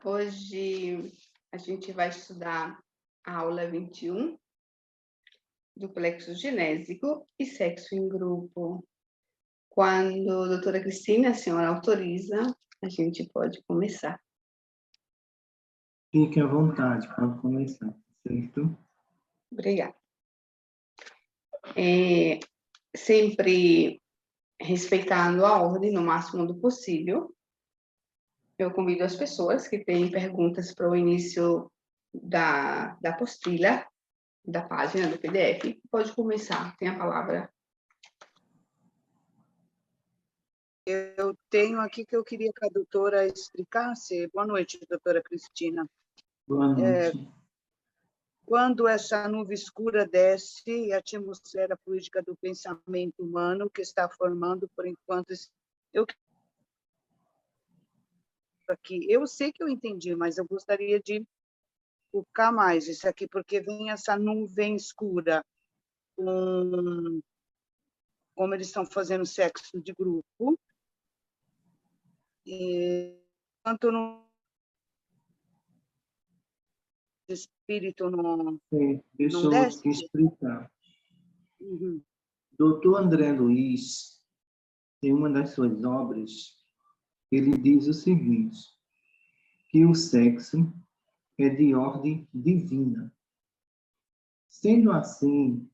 Hoje a gente vai estudar a aula 21 do plexo genésico e sexo em grupo. Quando a doutora Cristina, a senhora autoriza, a gente pode começar. Fique à vontade, pode começar, certo? Obrigada. Sempre respeitando a ordem no máximo do possível, eu convido as pessoas que têm perguntas para o início da apostila, da página do PDF, pode começar, tem a palavra. Eu tenho aqui que eu queria que a doutora explicasse. Boa noite, doutora Cristina. Boa noite. Quando essa nuvem escura desce e a atmosfera fluídica do pensamento humano que está formando, por enquanto, eu sei que eu entendi, mas eu gostaria de focar mais isso aqui, porque vem essa nuvem escura, como eles estão fazendo sexo de grupo, e enquanto não espírito não Deixa não eu desce. explicar. Uhum. Doutor André Luiz, em uma das suas obras, ele diz o seguinte, que o sexo é de ordem divina. Sendo assim,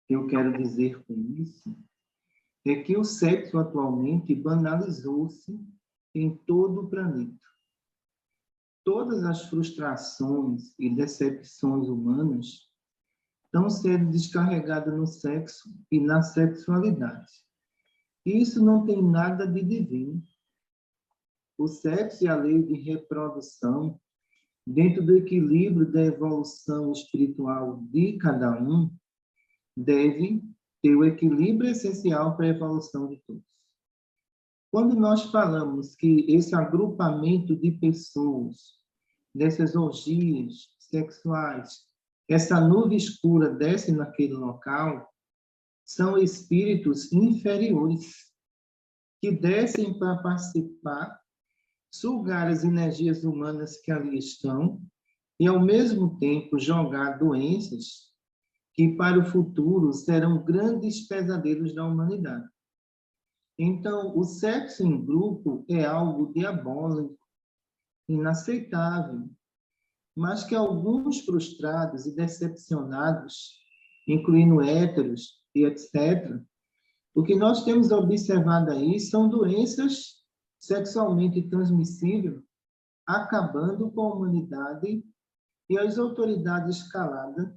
eu quero dizer com isso, é que o sexo atualmente banalizou-se em todo o planeta. Todas as frustrações e decepções humanas estão sendo descarregadas no sexo e na sexualidade. Isso não tem nada de divino. O sexo e a lei de reprodução, dentro do equilíbrio da evolução espiritual de cada um, devem ter o equilíbrio essencial para a evolução de todos. Quando nós falamos que esse agrupamento de pessoas, dessas orgias sexuais, essa nuvem escura desce naquele local, são espíritos inferiores que descem para participar, sugar as energias humanas que ali estão e, ao mesmo tempo, jogar doenças que, para o futuro, serão grandes pesadelos da humanidade. Então, o sexo em grupo é algo diabólico, inaceitável, mas que alguns frustrados e decepcionados, incluindo héteros e etc., o que nós temos observado aí são doenças sexualmente transmissíveis, acabando com a humanidade e as autoridades caladas,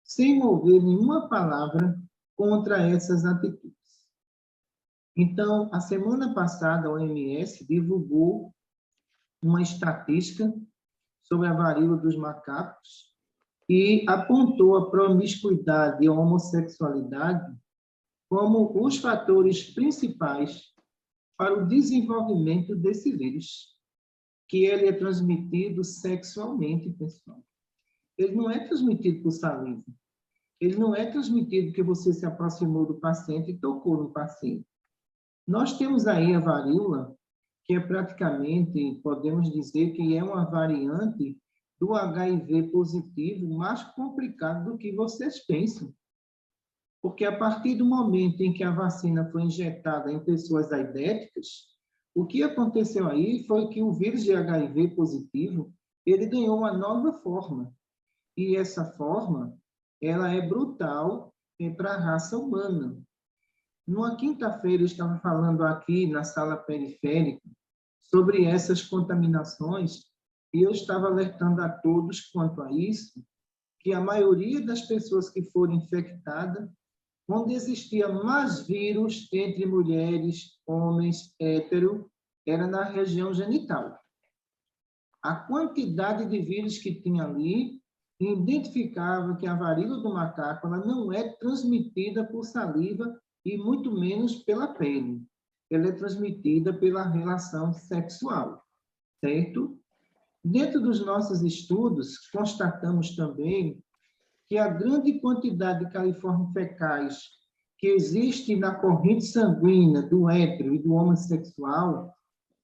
sem mover nenhuma palavra contra essas atitudes. Então, a semana passada, a OMS divulgou uma estatística sobre a varíola dos macacos e apontou a promiscuidade e a homossexualidade como os fatores principais para o desenvolvimento desse vírus, que ele é transmitido sexualmente, pessoal. Ele não é transmitido por saliva. Ele não é transmitido porque você se aproximou do paciente e tocou no paciente. Nós temos aí a varíola, que é praticamente, podemos dizer que é uma variante do HIV positivo mais complicado do que vocês pensam. Porque a partir do momento em que a vacina foi injetada em pessoas aidéticas, o que aconteceu aí foi que o vírus de HIV positivo, ele ganhou uma nova forma. E essa forma, ela é brutal para a raça humana. Numa quinta-feira, eu estava falando aqui na sala periférica sobre essas contaminações e eu estava alertando a todos quanto a isso, que a maioria das pessoas que foram infectadas, onde existia mais vírus entre mulheres, homens, hétero, era na região genital. A quantidade de vírus que tinha ali identificava que a varíola do macaco ela não é transmitida por saliva e muito menos pela pele. Ela é transmitida pela relação sexual, certo? Dentro dos nossos estudos, constatamos também que a grande quantidade de coliformes fecais que existe na corrente sanguínea do hétero e do homossexual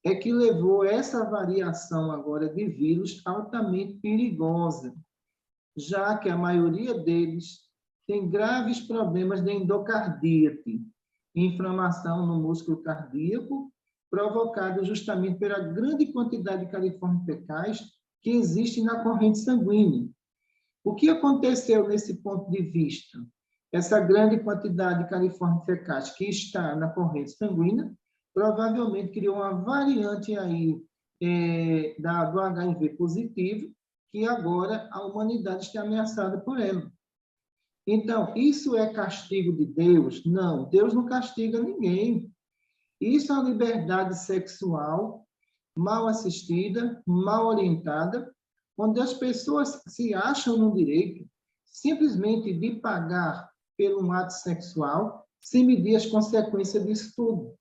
é que levou a essa variação agora de vírus altamente perigosa, já que a maioria deles tem graves problemas de endocardite, inflamação no músculo cardíaco, provocada justamente pela grande quantidade de califormes fecais que existe na corrente sanguínea. O que aconteceu nesse ponto de vista? Essa grande quantidade de califormes fecais que está na corrente sanguínea provavelmente criou uma variante aí do HIV positivo, que agora a humanidade está ameaçada por ela. Então, isso é castigo de Deus? Não, Deus não castiga ninguém. Isso é uma liberdade sexual mal assistida, mal orientada, onde as pessoas se acham no direito simplesmente de pagar pelo ato sexual sem medir as consequências disso tudo.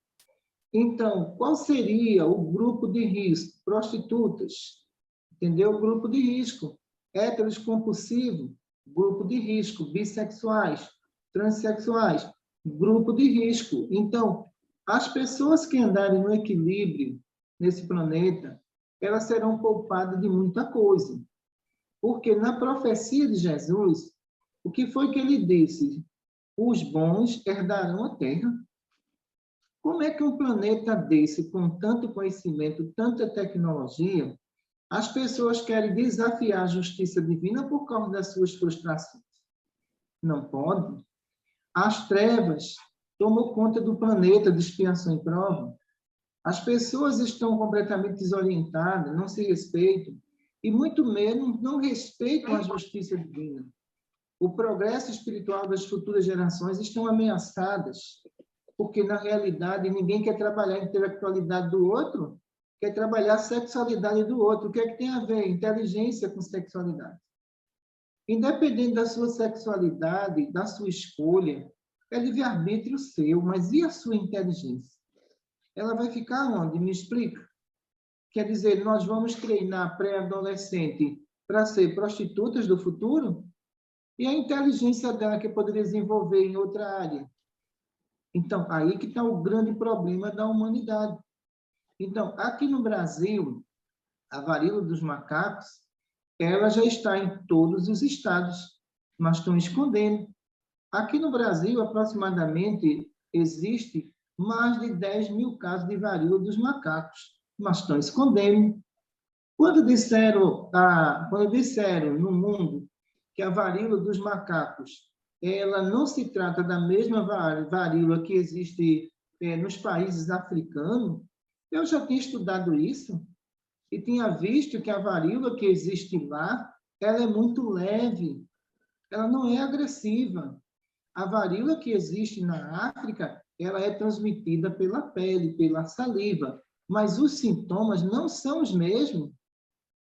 Então, qual seria o grupo de risco? Prostitutas, entendeu? Grupo de risco. Héteros compulsivos, grupo de risco. Bissexuais, transexuais, grupo de risco. Então, as pessoas que andarem no equilíbrio nesse planeta, elas serão poupadas de muita coisa. Porque na profecia de Jesus, o que foi que ele disse? Os bons herdarão a terra. Como é que um planeta desse, com tanto conhecimento, tanta tecnologia, as pessoas querem desafiar a justiça divina por causa das suas frustrações? Não pode. As trevas tomam conta do planeta de expiação e prova. As pessoas estão completamente desorientadas, não se respeitam, e muito menos não respeitam a justiça divina. O progresso espiritual das futuras gerações estão ameaçadas, porque, na realidade, ninguém quer trabalhar a intelectualidade do outro, quer trabalhar a sexualidade do outro. O que é que tem a ver inteligência com sexualidade? Independente da sua sexualidade, da sua escolha, é livre-arbítrio seu, mas e a sua inteligência? Ela vai ficar onde? Me explica. Quer dizer, nós vamos treinar pré-adolescente para ser prostitutas do futuro? E a inteligência dela que poderia desenvolver em outra área? Então, aí que está o grande problema da humanidade. Então, aqui no Brasil, a varíola dos macacos, ela já está em todos os estados, mas estão escondendo. Aqui no Brasil, aproximadamente, existe mais de 10 mil casos de varíola dos macacos, mas estão escondendo. Quando disseram no mundo que a varíola dos macacos ela não se trata da mesma varíola que existe nos países africanos, eu já tinha estudado isso e tinha visto que a varíola que existe lá, ela é muito leve, ela não é agressiva. A varíola que existe na África, ela é transmitida pela pele, pela saliva, mas os sintomas não são os mesmos.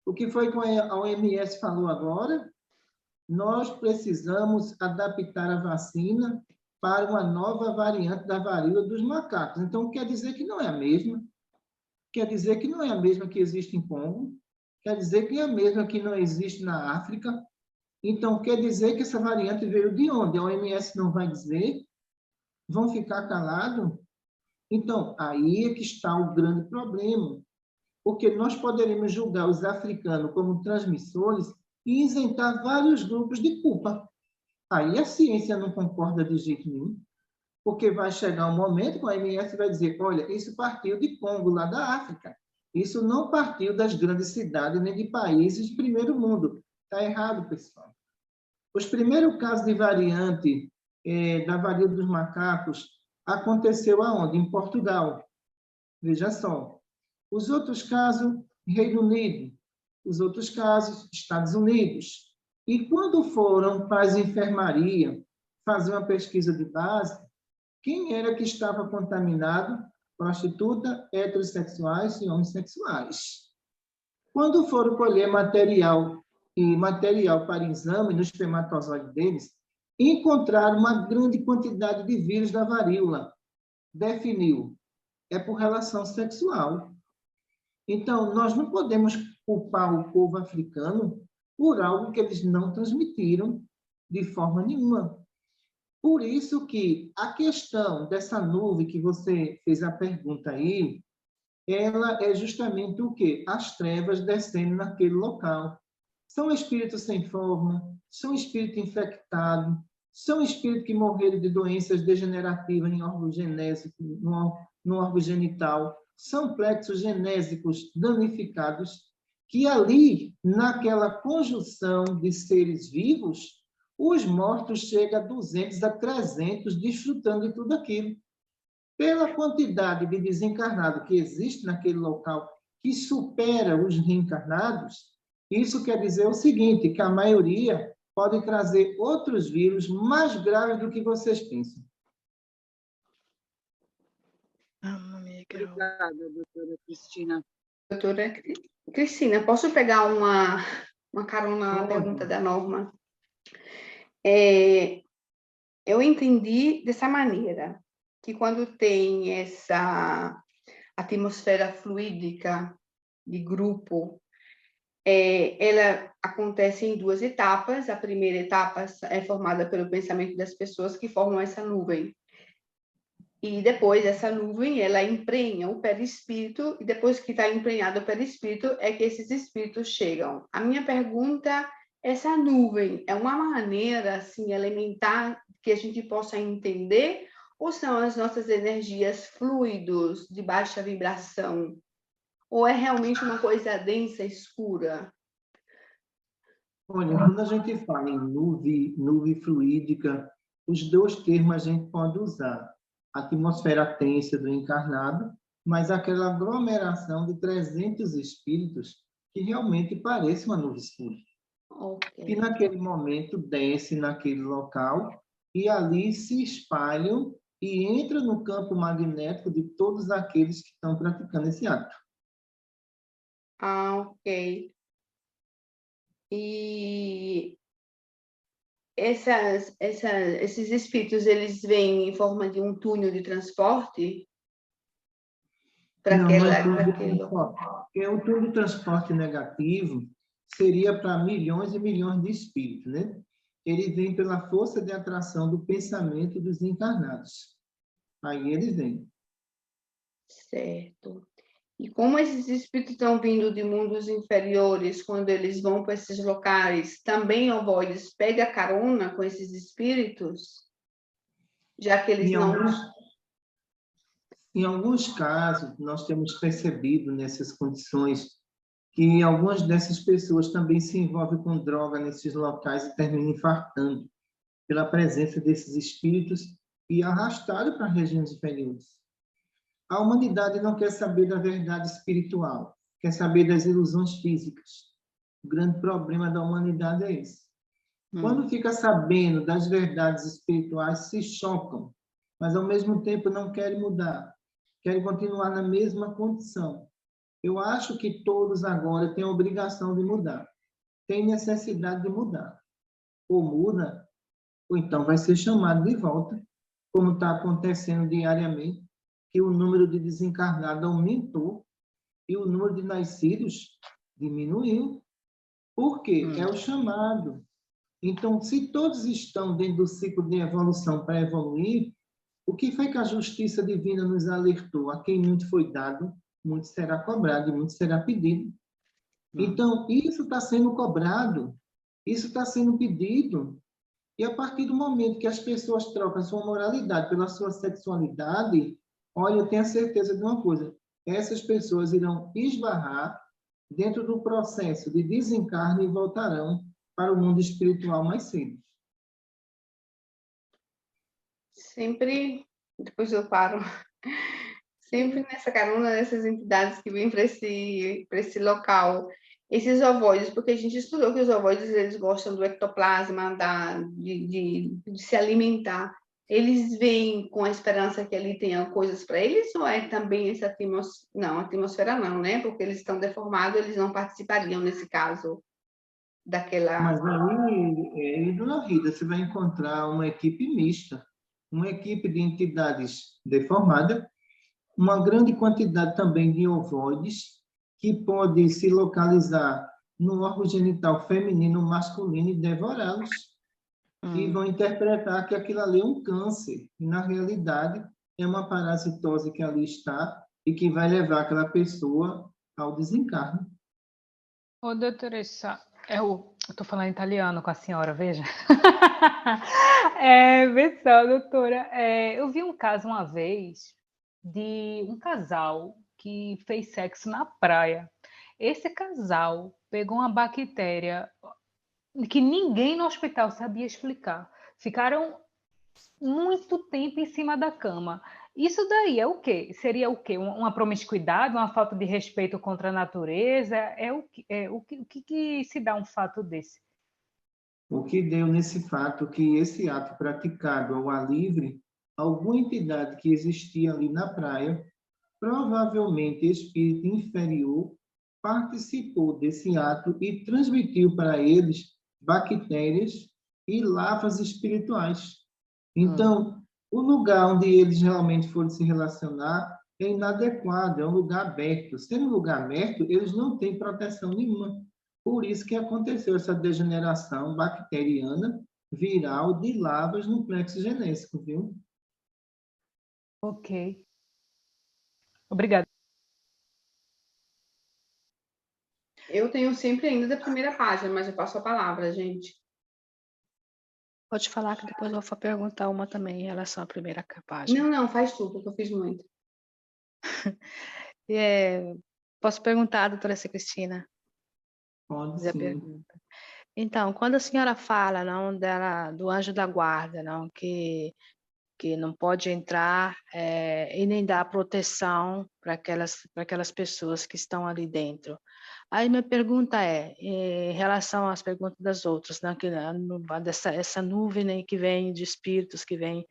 O que foi que a OMS falou agora? Nós precisamos adaptar a vacina para uma nova variante da varíola dos macacos. Então, quer dizer que não é a mesma. Quer dizer que não é a mesma que existe em Congo. Quer dizer que é a mesma que não existe na África. Então, quer dizer que essa variante veio de onde? A OMS não vai dizer? Vão ficar calados? Então, aí é que está o grande problema. Porque nós poderemos julgar os africanos como transmissores e isentar vários grupos de culpa. Aí a ciência não concorda de jeito nenhum, porque vai chegar um momento que a OMS vai dizer, olha, isso partiu de Congo, lá da África. Isso não partiu das grandes cidades nem de países de primeiro mundo. Está errado, pessoal. Os primeiros casos de variante da varíola dos macacos aconteceu aonde? Em Portugal. Veja só. Os outros casos, Reino Unido. Os outros casos, Estados Unidos. E quando foram para as enfermarias fazer uma pesquisa de base, quem era que estava contaminado? Prostituta, heterossexuais e homossexuais. Quando foram colher material para exame no espermatozoide deles, encontraram uma grande quantidade de vírus da varíola. Definiu, é por relação sexual. Então, nós não podemos culpar o povo africano por algo que eles não transmitiram de forma nenhuma. Por isso que a questão dessa nuvem que você fez a pergunta aí, ela é justamente o quê? As trevas descendo naquele local. São espíritos sem forma, são espíritos infectados, são espíritos que morreram de doenças degenerativas em órgão genésico, no órgão genital, são plexos genésicos danificados, que ali, naquela conjunção de seres vivos, os mortos chegam a 200 a 300, desfrutando de tudo aquilo. Pela quantidade de desencarnados que existe naquele local, que supera os reencarnados, isso quer dizer o seguinte, que a maioria pode trazer outros vírus mais graves do que vocês pensam. Obrigada, doutora Cristina. Doutora Cristina, posso pegar uma carona na pergunta da Norma? Eu entendi dessa maneira, que quando tem essa atmosfera fluídica de grupo, ela acontece em 2 etapas. A primeira etapa é formada pelo pensamento das pessoas que formam essa nuvem. E depois essa nuvem, ela emprenha o perispírito, e depois que está emprenhado o perispírito, é que esses espíritos chegam. A minha pergunta, essa nuvem é uma maneira, assim, elementar que a gente possa entender, ou são as nossas energias fluidos de baixa vibração? Ou é realmente uma coisa densa, escura? Olha, quando a gente fala em nuvem fluídica, os 2 termos a gente pode usar. A atmosfera tensa do encarnado, mas aquela aglomeração de 300 espíritos que realmente parece uma nuvem escura. Okay. Que naquele momento desce naquele local e ali se espalham e entram no campo magnético de todos aqueles que estão praticando esse ato. Ok. E esses espíritos, eles vêm em forma de um túnel de transporte para Não, não é túnel de aquele local? transporte. Porque o túnel de transporte negativo seria para milhões e milhões de espíritos, né? Ele vem pela força de atração do pensamento dos encarnados. Aí eles vêm. Certo. E como esses espíritos estão vindo de mundos inferiores, quando eles vão para esses locais, também ovoides pega carona com esses espíritos? Já que eles não... Em alguns casos, nós temos percebido nessas condições que algumas dessas pessoas também se envolvem com droga nesses locais e terminam infartando pela presença desses espíritos e arrastado para regiões inferiores. A humanidade não quer saber da verdade espiritual, quer saber das ilusões físicas. O grande problema da humanidade é esse. Quando fica sabendo das verdades espirituais, se chocam, mas ao mesmo tempo não querem mudar, querem continuar na mesma condição. Eu acho que todos agora têm a obrigação de mudar, têm necessidade de mudar. Ou muda, ou então vai ser chamado de volta, como está acontecendo diariamente, que o número de desencarnados aumentou e o número de nascidos diminuiu. Por quê? É o chamado. Então, se todos estão dentro do ciclo de evolução para evoluir, o que foi que a justiça divina nos alertou? A quem muito foi dado, muito será cobrado e muito será pedido. Então, isso está sendo cobrado, isso está sendo pedido. E a partir do momento que as pessoas trocam sua moralidade pela sua sexualidade, olha, eu tenho a certeza de uma coisa, essas pessoas irão esbarrar dentro do processo de desencarne e voltarão para o mundo espiritual mais cedo. Sempre, depois eu paro, sempre nessa carona dessas entidades que vêm para esse local, esses ovoides, porque a gente estudou que os ovoides, eles gostam do ectoplasma, de se alimentar. Eles vêm com a esperança que ali tenha coisas para eles, ou é também essa atmosfera? Não, atmosfera não, né? Porque eles estão deformados, eles não participariam, nesse caso, daquela... Mas aí, dona Rita, você vai encontrar uma equipe mista, uma equipe de entidades deformadas, uma grande quantidade também de ovoides, que pode se localizar no órgão genital feminino ou masculino e devorá-los. E vão interpretar que aquilo ali é um câncer. E, na realidade, é uma parasitose que ali está e que vai levar aquela pessoa ao desencarne. Ô, doutoressa, eu estou falando italiano com a senhora, veja. Pessoal, doutora, eu vi um caso uma vez de um casal que fez sexo na praia. Esse casal pegou uma bactéria que ninguém no hospital sabia explicar. Ficaram muito tempo em cima da cama. Isso daí é o quê? Seria o quê? Uma promiscuidade, uma falta de respeito contra a natureza? O que se dá um fato desse? O que deu nesse fato que esse ato praticado ao ar livre, alguma entidade que existia ali na praia, provavelmente espírito inferior, participou desse ato e transmitiu para eles bactérias e lavas espirituais. Então, o lugar onde eles realmente foram se relacionar é inadequado, é um lugar aberto. Sendo um lugar aberto, eles não têm proteção nenhuma. Por isso que aconteceu essa degeneração bacteriana viral de lavas no plexo genésico, viu? Ok. Obrigada. Eu tenho sempre ainda da primeira página, mas eu passo a palavra, gente. Pode falar que depois eu vou perguntar uma também em relação à primeira página. Não, faz tu, porque eu fiz muito. Posso perguntar, doutora Cristina? Pode Fazer a sim. pergunta. Então, quando a senhora fala, não, do anjo da guarda, não, que não pode entrar e nem dar proteção para aquelas pessoas que estão ali dentro. Aí minha pergunta em relação às perguntas das outras, né, essa nuvem, né, que vem de espíritos, que vem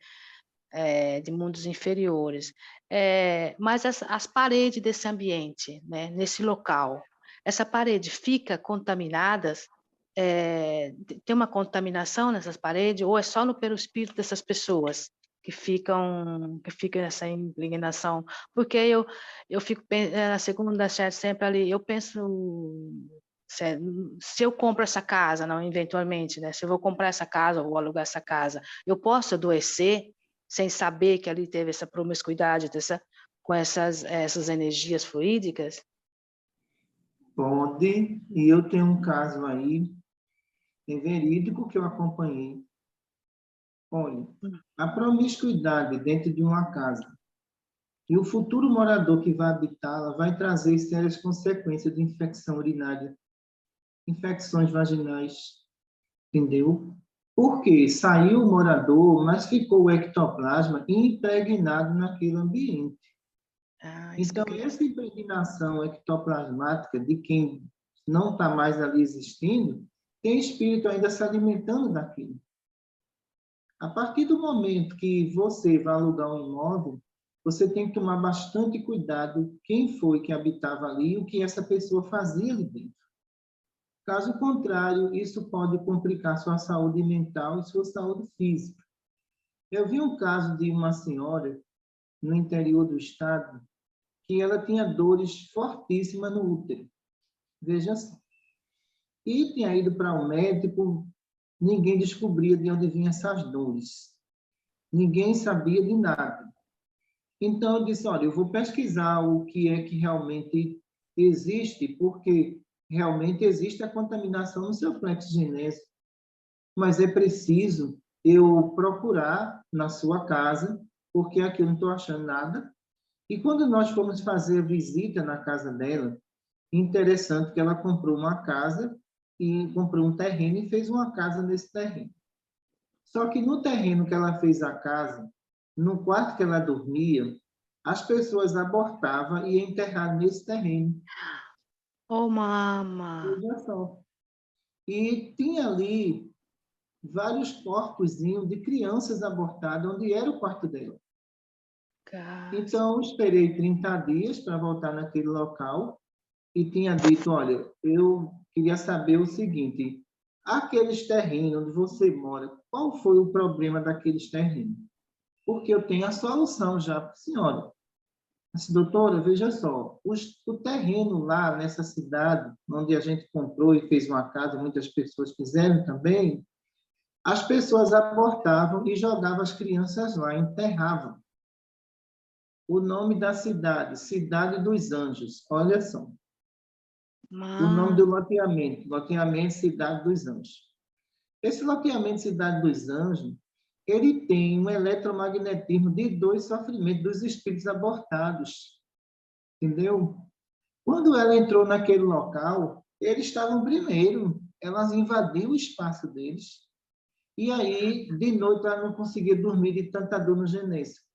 de mundos inferiores, mas as paredes desse ambiente, né, nesse local, essa parede fica contaminadas? Tem uma contaminação nessas paredes ou é só no perispírito dessas pessoas que ficam essa impregnação? Porque eu fico na segunda chat sempre ali, eu penso se eu compro essa casa, não, eventualmente, né? Se eu vou comprar essa casa ou alugar essa casa, eu posso adoecer sem saber que ali teve essa promiscuidade com essas energias fluídicas? Pode, e eu tenho um caso aí, verídico, que eu acompanhei. Olha, a promiscuidade dentro de uma casa e o futuro morador que vai habitá-la vai trazer sérias consequências de infecção urinária, infecções vaginais, entendeu? Porque saiu o morador, mas ficou o ectoplasma impregnado naquele ambiente. Então, essa impregnação ectoplasmática de quem não está mais ali existindo, tem espírito ainda se alimentando daquilo. A partir do momento que você vai alugar um imóvel, você tem que tomar bastante cuidado quem foi que habitava ali e o que essa pessoa fazia ali dentro. Caso contrário, isso pode complicar sua saúde mental e sua saúde física. Eu vi um caso de uma senhora no interior do estado que ela tinha dores fortíssimas no útero. Veja só. E tinha ido para um médico, ninguém descobria de onde vinham essas dores. Ninguém sabia de nada. Então, eu disse, olha, eu vou pesquisar o que é que realmente existe, porque realmente existe a contaminação no seu plexo genésico. Mas é preciso eu procurar na sua casa, porque aqui eu não estou achando nada. E quando nós fomos fazer a visita na casa dela, interessante que ela comprou uma casa e comprou um terreno e fez uma casa nesse terreno. Só que no terreno que ela fez a casa, no quarto que ela dormia, as pessoas abortavam e enterravam nesse terreno. Oh, mama! Veja só. E tinha ali vários corpos de crianças abortadas, onde era o quarto dela. Então, esperei 30 dias para voltar naquele local e tinha dito, olha, eu queria saber o seguinte, aqueles terrenos onde você mora, qual foi o problema daqueles terrenos? Porque eu tenho a solução já para a senhora. Assim, doutora, veja só, o terreno lá nessa cidade, onde a gente comprou e fez uma casa, muitas pessoas fizeram também, as pessoas abortavam e jogavam as crianças lá, enterravam. o nome da cidade, Cidade dos Anjos. Olha só. O nome do loteamento Cidade dos Anjos. Esse loteamento Cidade dos Anjos, ele tem um eletromagnetismo de 2 sofrimentos dos espíritos abortados. Entendeu? Quando ela entrou naquele local, eles estavam primeiro, elas invadiram o espaço deles, e aí, de noite, ela não conseguia dormir de tanta dor no genésico.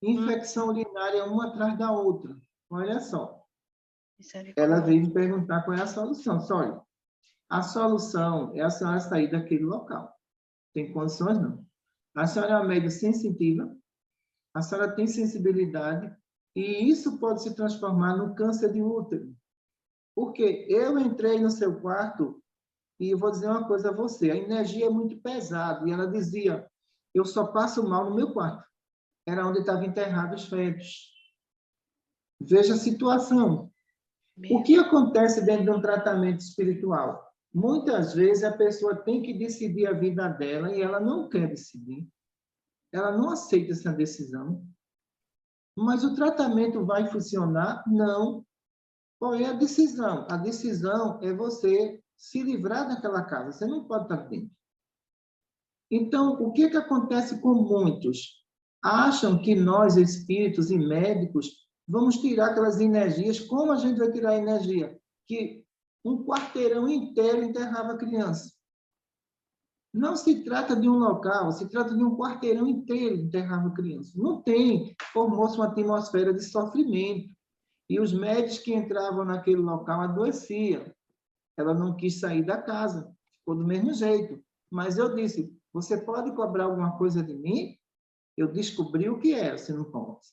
Infecção urinária uma atrás da outra. Olha só. Ela veio me perguntar qual é a solução. Só, olha, a solução é a senhora sair daquele local. Tem condições, não. A senhora é uma médium sensitiva, a senhora tem sensibilidade, e isso pode se transformar no câncer de útero. Porque eu entrei no seu quarto e eu vou dizer uma coisa a você, a energia é muito pesada. E ela dizia, eu só passo mal no meu quarto. Era onde estavam enterrados os fetos. Veja a situação. O que acontece dentro de um tratamento espiritual? Muitas vezes a pessoa tem que decidir a vida dela e ela não quer decidir. Ela não aceita essa decisão. Mas o tratamento vai funcionar? Não. Qual é a decisão? A decisão é você se livrar daquela casa. Você não pode estar dentro. Então, o que acontece com muitos? Acham que nós, espíritos e médicos, vamos tirar aquelas energias. Como a gente vai tirar a energia? Que um quarteirão inteiro enterrava criança. Não se trata de um local, se trata de um quarteirão inteiro que enterrava criança. Não tem, formou-se uma atmosfera de sofrimento. E os médicos que entravam naquele local adoeciam. Ela não quis sair da casa, ficou do mesmo jeito. Mas eu disse, você pode cobrar alguma coisa de mim? Eu descobri o que é, você não pode.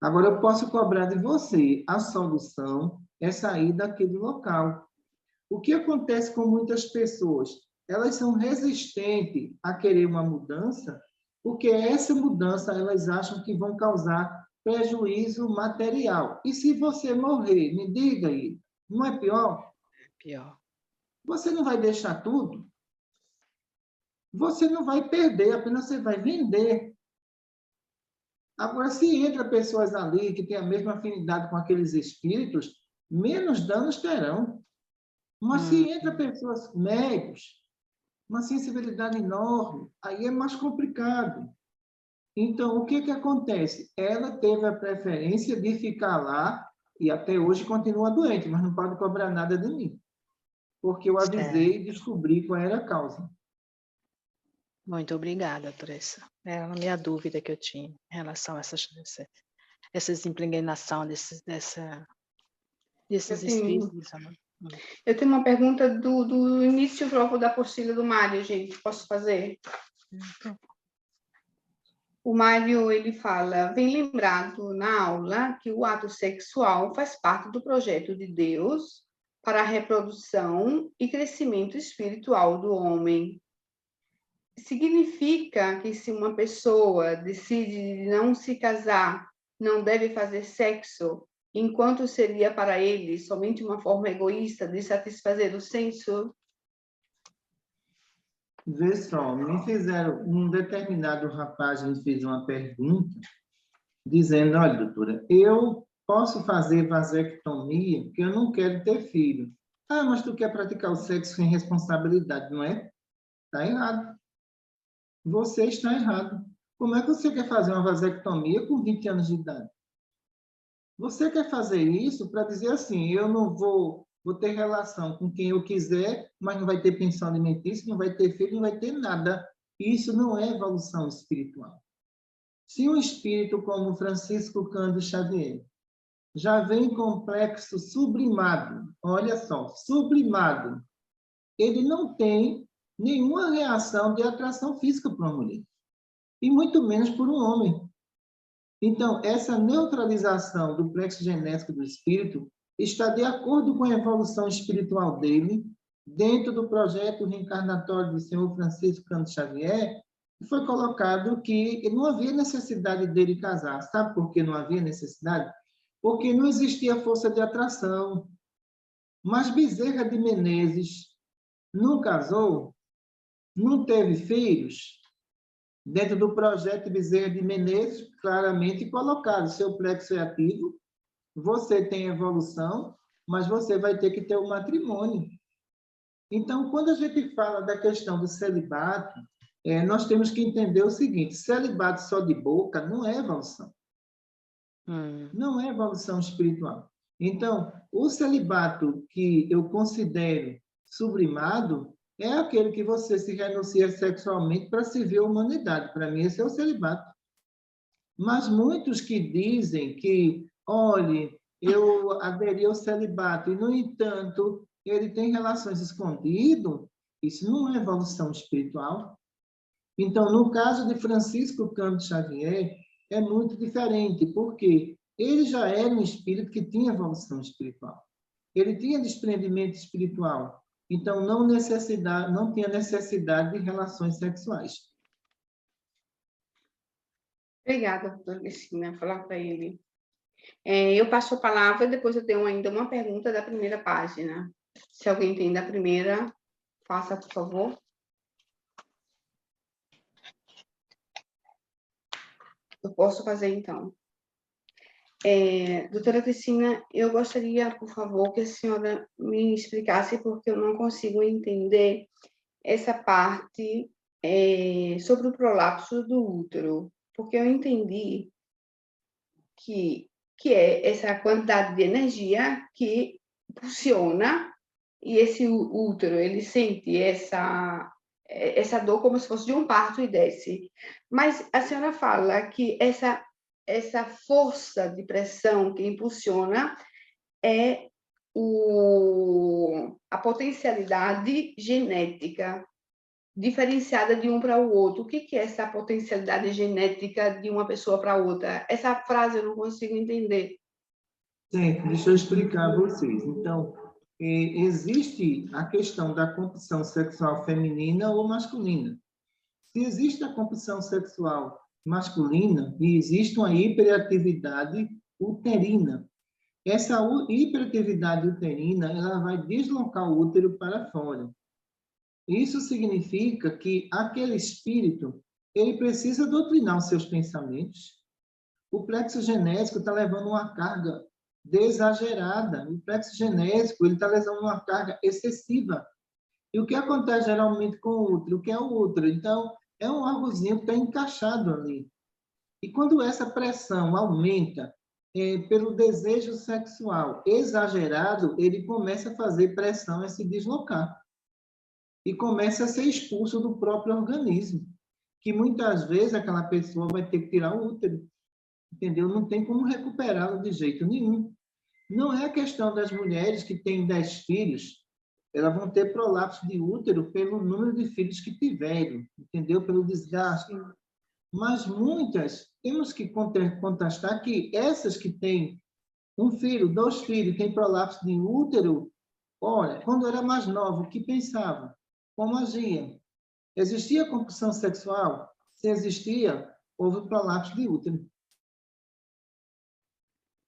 Agora, eu posso cobrar de você. A solução é sair daquele local. O que acontece com muitas pessoas? Elas são resistentes a querer uma mudança, porque essa mudança elas acham que vão causar prejuízo material. E se você morrer, me diga aí, não é pior? É pior. Você não vai deixar tudo? Você não vai perder, apenas você vai vender. Agora, se entra pessoas ali que têm a mesma afinidade com aqueles espíritos, menos danos terão. Mas se entra pessoas médios, uma sensibilidade enorme, aí é mais complicado. Então, o que acontece? Ela teve a preferência de ficar lá e até hoje continua doente, mas não pode cobrar nada de mim. Porque eu avisei e descobri qual era a causa. Muito obrigada, Teresa. Era a minha dúvida que eu tinha em relação a essas impregnações desses espíritos. Eu tenho uma pergunta do início logo da apostila do Mário, gente. Posso fazer? O Mário, ele fala, vem lembrado na aula que o ato sexual faz parte do projeto de Deus para a reprodução e crescimento espiritual do homem. Significa que se uma pessoa decide não se casar, não deve fazer sexo, enquanto seria para ele somente uma forma egoísta de satisfazer o senso? Vê só, me fizeram, um determinado rapaz me fez uma pergunta, dizendo, olha, doutora, eu posso fazer vasectomia porque eu não quero ter filho. Ah, mas tu quer praticar o sexo sem responsabilidade, não é? Está errado. Você está errado. Como é que você quer fazer uma vasectomia com 20 anos de idade? Você quer fazer isso para dizer assim, eu não vou ter relação com quem eu quiser, mas não vai ter pensão alimentícia, não vai ter filho, não vai ter nada. Isso não é evolução espiritual. Se um espírito como Francisco Cândido Xavier já vem complexo sublimado, olha só, sublimado, ele não tem nenhuma reação de atração física por uma mulher, e muito menos por um homem. Então, essa neutralização do plexo genético do espírito está de acordo com a evolução espiritual dele, dentro do projeto reencarnatório do Senhor Francisco Cândido Xavier, foi colocado que não havia necessidade dele casar. Sabe por que não havia necessidade? Porque não existia força de atração. Mas Bezerra de Menezes não casou, não teve filhos, Dentro do projeto Bezerra de Menezes, claramente colocado, seu plexo é ativo, você tem evolução, mas você vai ter que ter o matrimônio. Então, quando a gente fala da questão do celibato, nós temos que entender o seguinte: celibato só de boca não é evolução. Não é evolução espiritual. Então, o celibato que eu considero sublimado é aquele que você se renuncia sexualmente para servir a humanidade. Para mim, esse é o celibato. Mas muitos que dizem que, olhe, eu aderi ao celibato e, no entanto, ele tem relações escondidas, isso não é evolução espiritual. Então, no caso de Francisco Cândido Xavier, é muito diferente, porque ele já era um espírito que tinha evolução espiritual. Ele tinha desprendimento espiritual. Então, não tinha necessidade de relações sexuais. Obrigada, doutora Cristina, falar para ele. Eu passo a palavra, depois eu tenho ainda uma pergunta da primeira página. Se alguém tem da primeira, faça, por favor. Eu posso fazer, então. Doutora Cristina, eu gostaria, por favor, que a senhora me explicasse, porque eu não consigo entender essa parte sobre o prolapso do útero, porque eu entendi que é essa quantidade de energia que impulsiona, e esse útero, ele sente essa dor como se fosse de um parto e desce. Mas a senhora fala que essa força de pressão que impulsiona é a potencialidade genética diferenciada de um para o outro. O que é essa potencialidade genética de uma pessoa para outra? Essa frase eu não consigo entender. Sim, deixa eu explicar a vocês. Então, existe a questão da compulsão sexual feminina ou masculina. Se existe a compulsão sexual masculina e existe uma hiperatividade uterina, essa hiperatividade uterina ela vai deslocar o útero para fora. Isso significa que aquele espírito ele precisa doutrinar os seus pensamentos. O plexo genésico está levando uma carga exagerada. O plexo genésico ele está levando uma carga excessiva. E o que acontece geralmente com o útero? O que é o útero? Então, é um órgãozinho que está encaixado ali. E quando essa pressão aumenta pelo desejo sexual exagerado, ele começa a fazer pressão a se deslocar. E começa a ser expulso do próprio organismo. Que muitas vezes aquela pessoa vai ter que tirar o útero. Entendeu? Não tem como recuperá-lo de jeito nenhum. Não é a questão das mulheres que têm 10 filhos, elas vão ter prolapso de útero pelo número de filhos que tiverem, entendeu? Pelo desgaste. Mas muitas, temos que contrastar que essas que têm um filho, 2 filhos, têm prolapso de útero, olha, quando era mais nova, o que pensava? Como agia? Existia compulsão sexual? Se existia, houve prolapso de útero.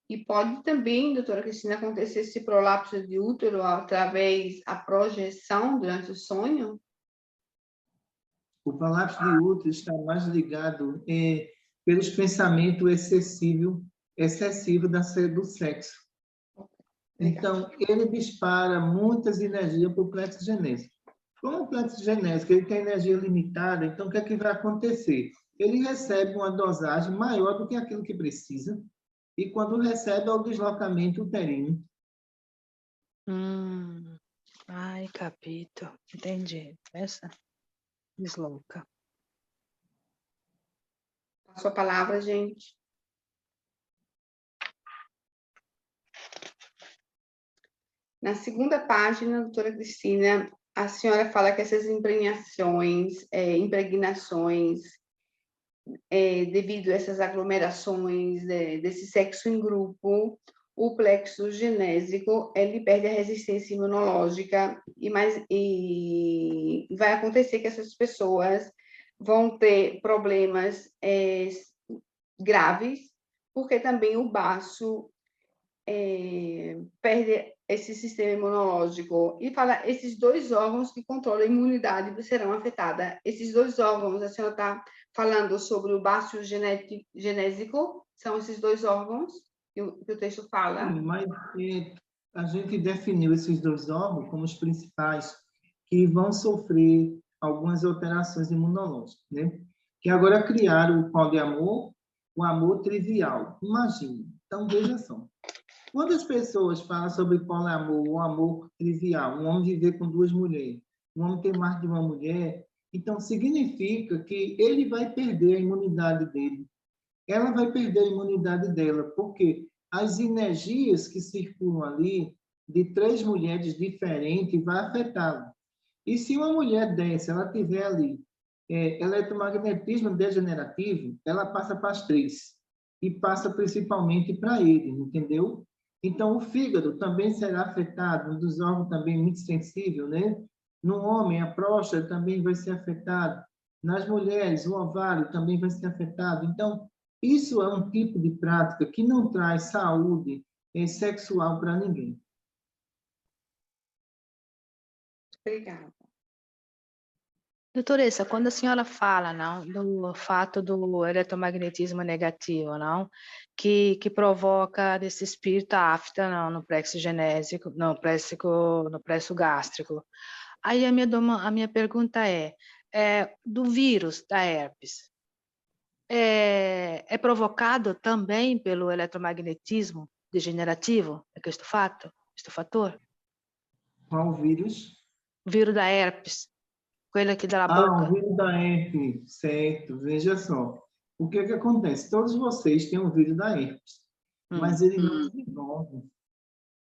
E pode também, doutora Cristina, acontecer esse prolapso de útero através da projeção durante o sonho? O prolapso de útero está mais ligado pelos pensamentos excessivos do sexo. Então, ele dispara muitas energias para o plexo genésico. Como o plexo genésico ele tem energia limitada, então o que é que vai acontecer? Ele recebe uma dosagem maior do que aquilo que precisa, e quando recebe é o deslocamento uterino. Ai, capito. Entendi. Essa desloca. Passo a palavra, gente. Na segunda página, doutora Cristina, a senhora fala que essas impregnações, devido a essas aglomerações desse sexo em grupo, o plexo genésico ele perde a resistência imunológica e vai acontecer que essas pessoas vão ter problemas graves, porque também o baço perde esse sistema imunológico. E fala, esses 2 órgãos que controlam a imunidade serão afetados. Esses 2 órgãos, a senhora está falando sobre o bácio genésico, são esses 2 órgãos que o texto fala. Sim, mas a gente definiu esses 2 órgãos como os principais que vão sofrer algumas alterações imunológicas, né? Que agora criaram o poliamor, o amor trivial. Imagina. Então, veja só. Quando as pessoas falam sobre poliamor, o amor trivial, um homem viver com 2 mulheres, um homem ter mais de uma mulher, então significa que ele vai perder a imunidade dele. Ela vai perder a imunidade dela, porque as energias que circulam ali, de 3 mulheres diferentes, vai afetá-la. E se uma mulher dessa, ela tiver ali eletromagnetismo degenerativo, ela passa para as 3 e passa principalmente para ele, entendeu? Então, o fígado também será afetado, um dos órgãos também muito sensível, né? No homem, a próstata também vai ser afetada. Nas mulheres, o ovário também vai ser afetado. Então, isso é um tipo de prática que não traz saúde sexual para ninguém. Obrigada. Doutoressa, quando a senhora fala, não, do fato do eletromagnetismo negativo, não, que provoca desse espírito afta, não, no plexo genésico, no plexo gástrico. Aí a minha pergunta do vírus da herpes, é provocado também pelo eletromagnetismo degenerativo, este fator? Qual vírus? O vírus da herpes. Ele aqui da O boca. vírus da herpes, certo. Veja só. O que acontece? Todos vocês têm um vírus da herpes, mas ele não desenvolve.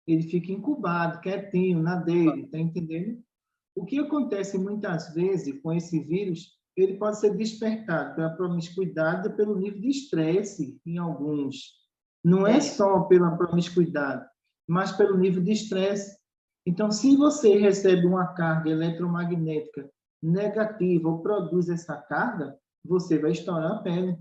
Ele fica incubado, quietinho, na dele, tá entendendo? O que acontece muitas vezes com esse vírus, ele pode ser despertado pela promiscuidade e pelo nível de estresse em alguns. Não é só pela promiscuidade, mas pelo nível de estresse. Então, se você recebe uma carga eletromagnética negativa ou produz essa carga, você vai estourar a pele.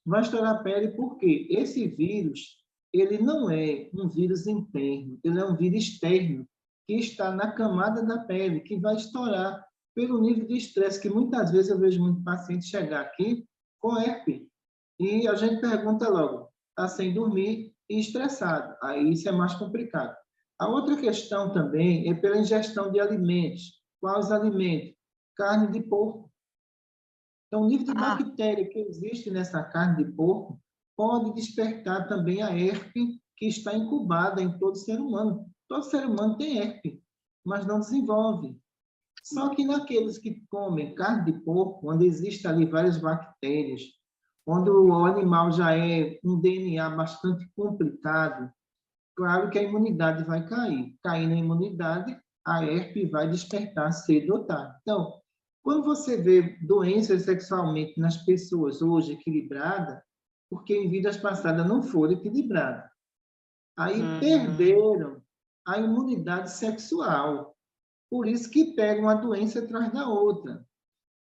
Vai estourar a pele porque esse vírus, ele não é um vírus interno, ele é um vírus externo, que está na camada da pele, que vai estourar pelo nível de estresse, que muitas vezes eu vejo muito paciente chegar aqui com herpes. E a gente pergunta logo, está sem dormir e estressado. Aí isso é mais complicado. A outra questão também é pela ingestão de alimentos. Quais alimentos? Carne de porco. Então, o nível de bactéria que existe nessa carne de porco pode despertar também a herpes que está incubada em todo ser humano. Todo ser humano tem herpes, mas não desenvolve. Só que naqueles que comem carne de porco, onde existem ali várias bactérias, onde o animal já é um DNA bastante complicado, claro que a imunidade vai cair. Caindo a imunidade, a herpes vai despertar cedo ou tarde. Então, quando você vê doenças sexualmente nas pessoas hoje equilibradas, porque em vidas passadas não foram equilibradas. Aí perderam a imunidade sexual. Por isso que pegam uma doença atrás da outra.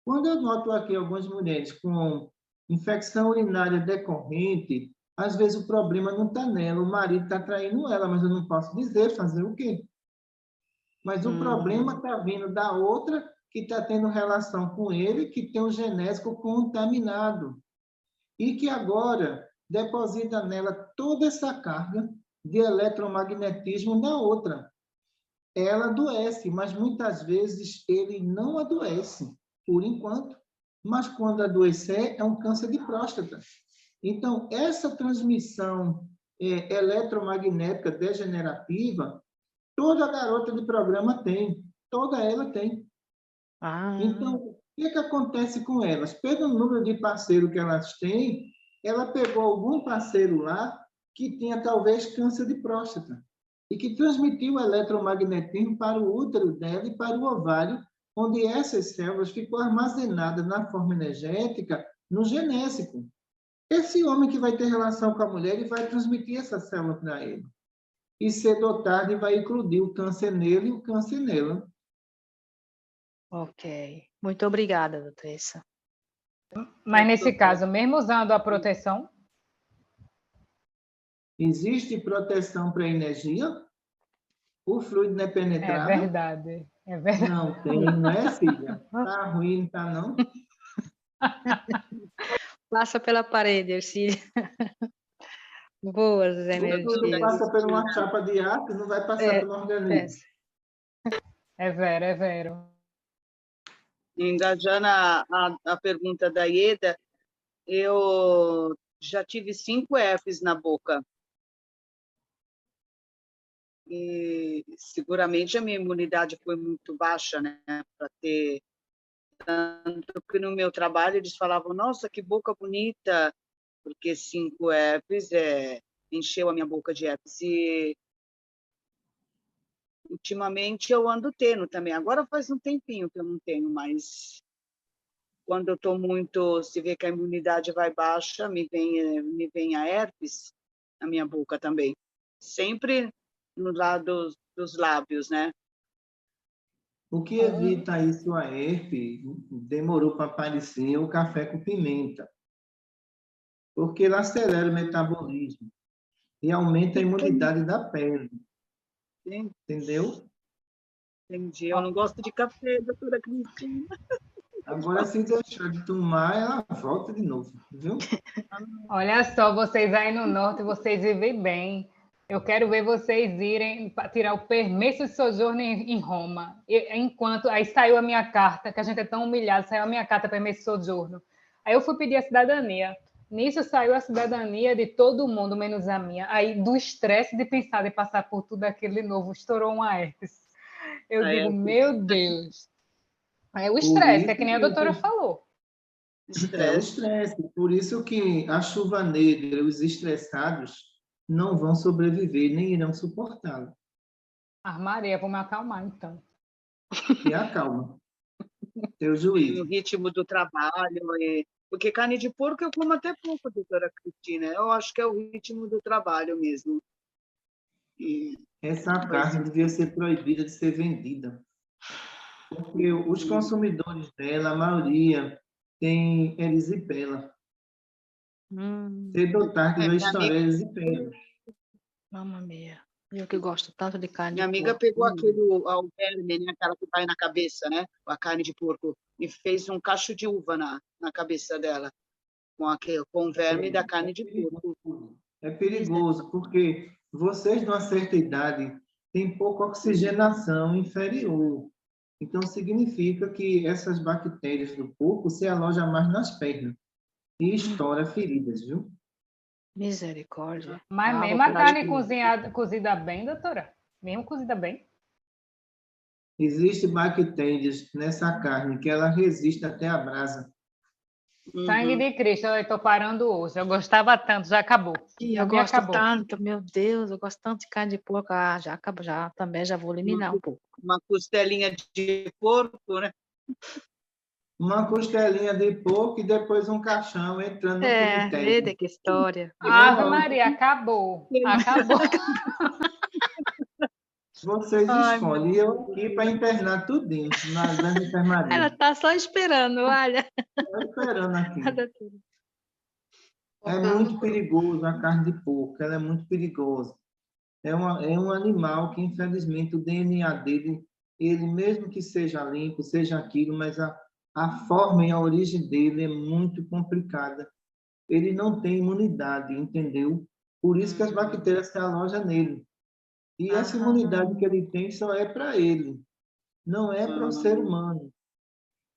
Quando eu noto aqui algumas mulheres com infecção urinária decorrente, às vezes o problema não está nela, o marido está traindo ela, mas eu não posso dizer, fazer o quê? Mas o problema está vindo da outra que está tendo relação com ele, que tem um genético contaminado. E que agora deposita nela toda essa carga de eletromagnetismo da outra. Ela adoece, mas muitas vezes ele não adoece, por enquanto. Mas quando adoecer, é um câncer de próstata. Então, essa transmissão eletromagnética degenerativa, toda garota de programa tem, toda ela tem. Então, o que acontece com elas? Pelo número de parceiro que elas têm, ela pegou algum parceiro lá que tinha talvez câncer de próstata e que transmitiu o eletromagnetismo para o útero dela e para o ovário, onde essas células ficam armazenadas na forma energética no genésico. Esse homem que vai ter relação com a mulher, ele vai transmitir essa célula para ele. E cedo ou tarde vai eclodir o câncer nele e o câncer nela. Ok. Muito obrigada, doutoressa. Mas nesse caso, mesmo usando a proteção? Existe proteção para a energia? O fluido não é penetrável? É verdade. É verdade. Não tem, não é, filha? Tá ruim, não tá não? Passa pela parede, Ercília. Boas as Quando energias. passa por uma chapa de arte, não vai passar pelo organismo. É vero, é vero. Engajando a pergunta da Ieda, eu já tive 5 herpes na boca. E seguramente a minha imunidade foi muito baixa, né? Para ter. Tanto que no meu trabalho eles falavam: nossa, que boca bonita, porque 5 herpes encheu a minha boca de herpes. E ultimamente eu ando tendo também. Agora faz um tempinho que eu não tenho, mas quando eu estou muito, se vê que a imunidade vai baixa, me vem a herpes na minha boca também. Sempre no lado dos lábios, né? O que evita isso a herpes, demorou para aparecer, é o café com pimenta. Porque ele acelera o metabolismo e aumenta a imunidade da pele. Sim, Entendeu? entendi. Eu não gosto de café, doutora Cristina. Agora, se deixar de tomar, ela volta de novo, viu? Olha só, vocês aí no norte, vocês vivem bem. Eu quero ver vocês irem para tirar o permesso de sojourno em Roma. Enquanto aí saiu a minha carta, que a gente é tão humilhado, saiu a minha carta permesso de sojourno. Aí eu fui pedir a cidadania. Nisso saiu a cidadania de todo mundo, menos a minha. Aí do estresse de pensar de passar por tudo aquilo de novo, estourou uma herpes. Eu digo, meu Deus. É o Por estresse, é isso que nem a doutora falou. é o Estresse. estresse. Por isso que a chuva negra, os estressados, não vão sobreviver, nem irão suportá-la. Maria, vou me acalmar então. E acalma. Teu No juízo. ritmo do trabalho. Porque carne de porco eu como até pouco, doutora Cristina. Eu acho que é o ritmo do trabalho mesmo. E Essa carne devia ser proibida de ser vendida. Porque os consumidores dela, a maioria, tem erisipela. Cedo ou tarde vai minha estourar amiga, erisipela. Mamma mia. Eu que gosto tanto de carne minha de amiga porco. pegou aquele o verme, né, aquela que vai na cabeça, né? A carne de porco, e fez um cacho de uva na cabeça dela, com o verme da carne de porco. É perigoso, porque vocês de uma certa idade têm pouca oxigenação inferior. Então, significa que essas bactérias do corpo se alojam mais nas pernas e estoura feridas, viu? Misericórdia. Mas Ah, mesmo vou a parar de carne comer. cozida bem, doutora? Mesmo cozida bem? Existem bactérias nessa carne que ela resiste até a brasa. Sangue de Cristo, eu estou parando hoje. Eu gostava tanto, já acabou. E Já eu me gosto acabou. tanto, meu Deus, eu gosto tanto de carne de porco. Ah, já acabou, já também já vou eliminar um pouco. Uma costelinha de porco, né? Uma costelinha de porco e depois um caixão entrando no cemitério. Eita, que história. Ave Maria, acabou. Acabou. Vocês Ai, escolhem. E eu aqui para internar tudinho nas enfermarias. ela tá só esperando, olha. Estou esperando aqui. É muito perigoso a carne de porco, ela é muito perigosa. É um animal que, infelizmente, o DNA dele, ele mesmo que seja limpo, seja aquilo, mas a forma e a origem dele é muito complicada. Ele não tem imunidade, entendeu? Por isso que as bactérias se alojam nele. E essa imunidade que ele tem só é para ele, não é para o ser humano.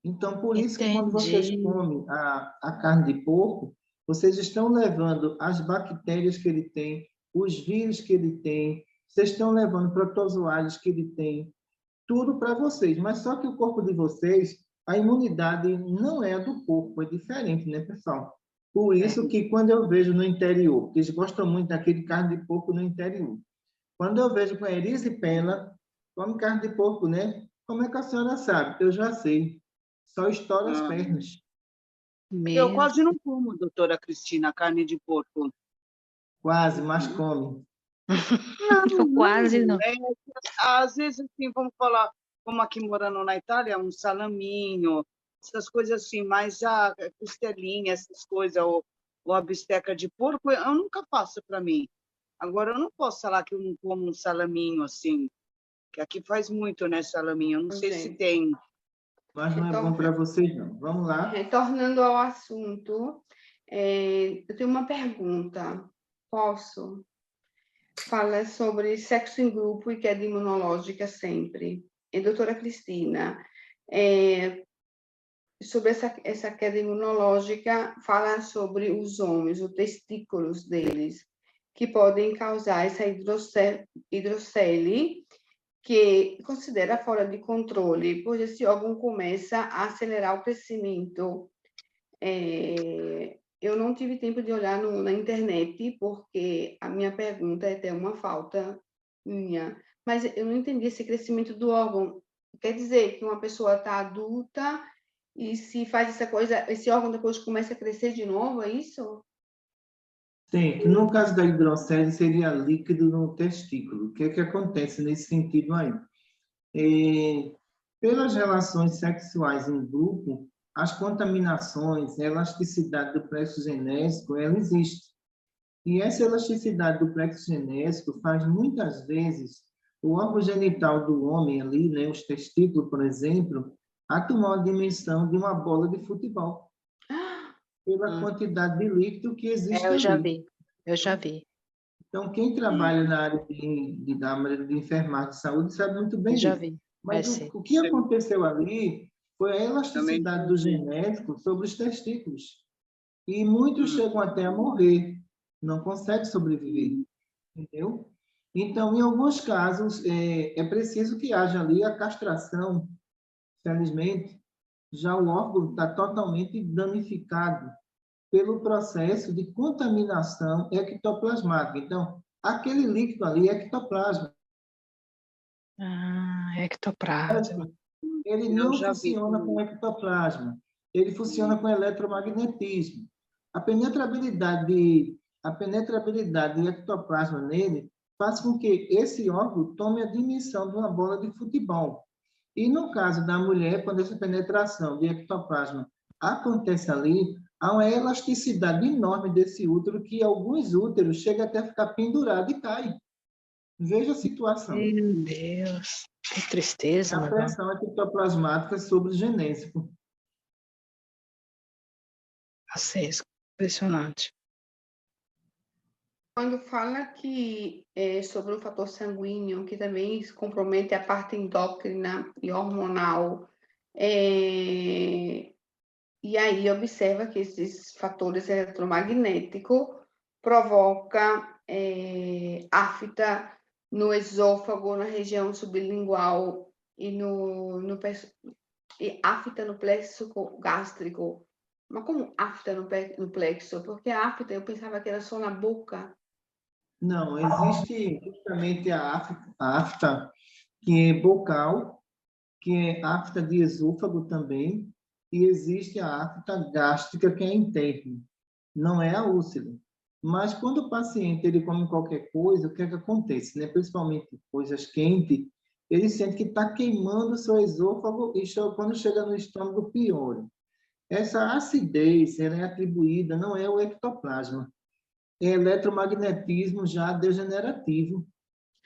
Então, por isso que quando vocês Entendi. comem a carne de porco, vocês estão levando as bactérias que ele tem, os vírus que ele tem, vocês estão levando protozoários que ele tem, tudo para vocês. Mas só que o corpo de vocês, a imunidade não é a do porco, é diferente, né, pessoal? Por isso que quando eu vejo no interior, que eles gostam muito daquele carne de porco no interior, quando eu vejo com erisipela, come carne de porco, né? Como é que a senhora sabe? Eu já sei. Só estoura as pernas. Eu Meu, quase não como, doutora Cristina, carne de porco. Quase, mas come. eu quase não. Às vezes, assim, vamos falar, como aqui morando na Itália, um salaminho, essas coisas assim, mas a costelinha, essas coisas, ou a bisteca de porco, eu nunca faço para mim. Agora, eu não posso falar que eu não como um salaminho assim, que aqui faz muito, né, salaminho. Eu não sei se tem mas não é bom para vocês, não. Vamos lá. Retornando ao assunto, eu tenho uma pergunta. Posso? Fala sobre sexo em grupo e queda imunológica sempre. E doutora Cristina, sobre essa queda imunológica, fala sobre os homens, os testículos deles, que podem causar essa hidrocele, que considera fora de controle, pois esse órgão começa a acelerar o crescimento. Eu não tive tempo de olhar na internet, porque a minha pergunta é até uma falta minha, mas eu não entendi esse crescimento do órgão. Quer dizer que uma pessoa está adulta e se faz essa coisa, esse órgão depois começa a crescer de novo, é isso? Sim, que no caso da hidrocele seria líquido no testículo. O que é que acontece nesse sentido aí? Pelas relações sexuais em grupo, as contaminações, a elasticidade do plexo genésico, ela existe. E essa elasticidade do plexo genésico faz muitas vezes o órgão genital do homem ali, né, os testículos, por exemplo, a tomar a dimensão de uma bola de futebol. Pela quantidade de líquido que existe ali. Eu já vi. Então, quem trabalha na área de enfermagem de saúde sabe muito bem Já disso. vi. Mas o que aconteceu ali foi a elasticidade do genético sobre os testículos. E muitos chegam até a morrer, não conseguem sobreviver, entendeu? Então, em alguns casos, é preciso que haja ali a castração, felizmente, já o órgão está totalmente danificado pelo processo de contaminação ectoplasmática. Então, aquele líquido ali é ectoplasma. Ectoplasma. Ele não funciona com ectoplasma, ele funciona com eletromagnetismo. A penetrabilidade de ectoplasma nele faz com que esse órgão tome a dimensão de uma bola de futebol. E no caso da mulher, quando essa penetração de ectoplasma acontece ali, há uma elasticidade enorme desse útero que alguns úteros chegam até a ficar pendurado e caem. Veja a situação. Meu Deus, que tristeza. A pressão ectoplasmática sobre o genésico. Acesso, impressionante. Quando fala que sobre o fator sanguíneo, que também compromete a parte endócrina e hormonal, e aí observa que esses fatores eletromagnéticos provocam afta no esôfago, na região sublingual e afta no plexo gástrico. Mas como afta no plexo? Porque a afta eu pensava que era só na boca. Não, existe justamente a afta que é bucal, que é afta de esôfago também, e existe a afta gástrica, que é interna, não é a úlcera. Mas quando o paciente ele come qualquer coisa, o que é que acontece? Né? Principalmente coisas quentes, ele sente que está queimando o seu esôfago e quando chega no estômago piora. Essa acidez ela é atribuída, não é o ectoplasma, é eletromagnetismo já degenerativo,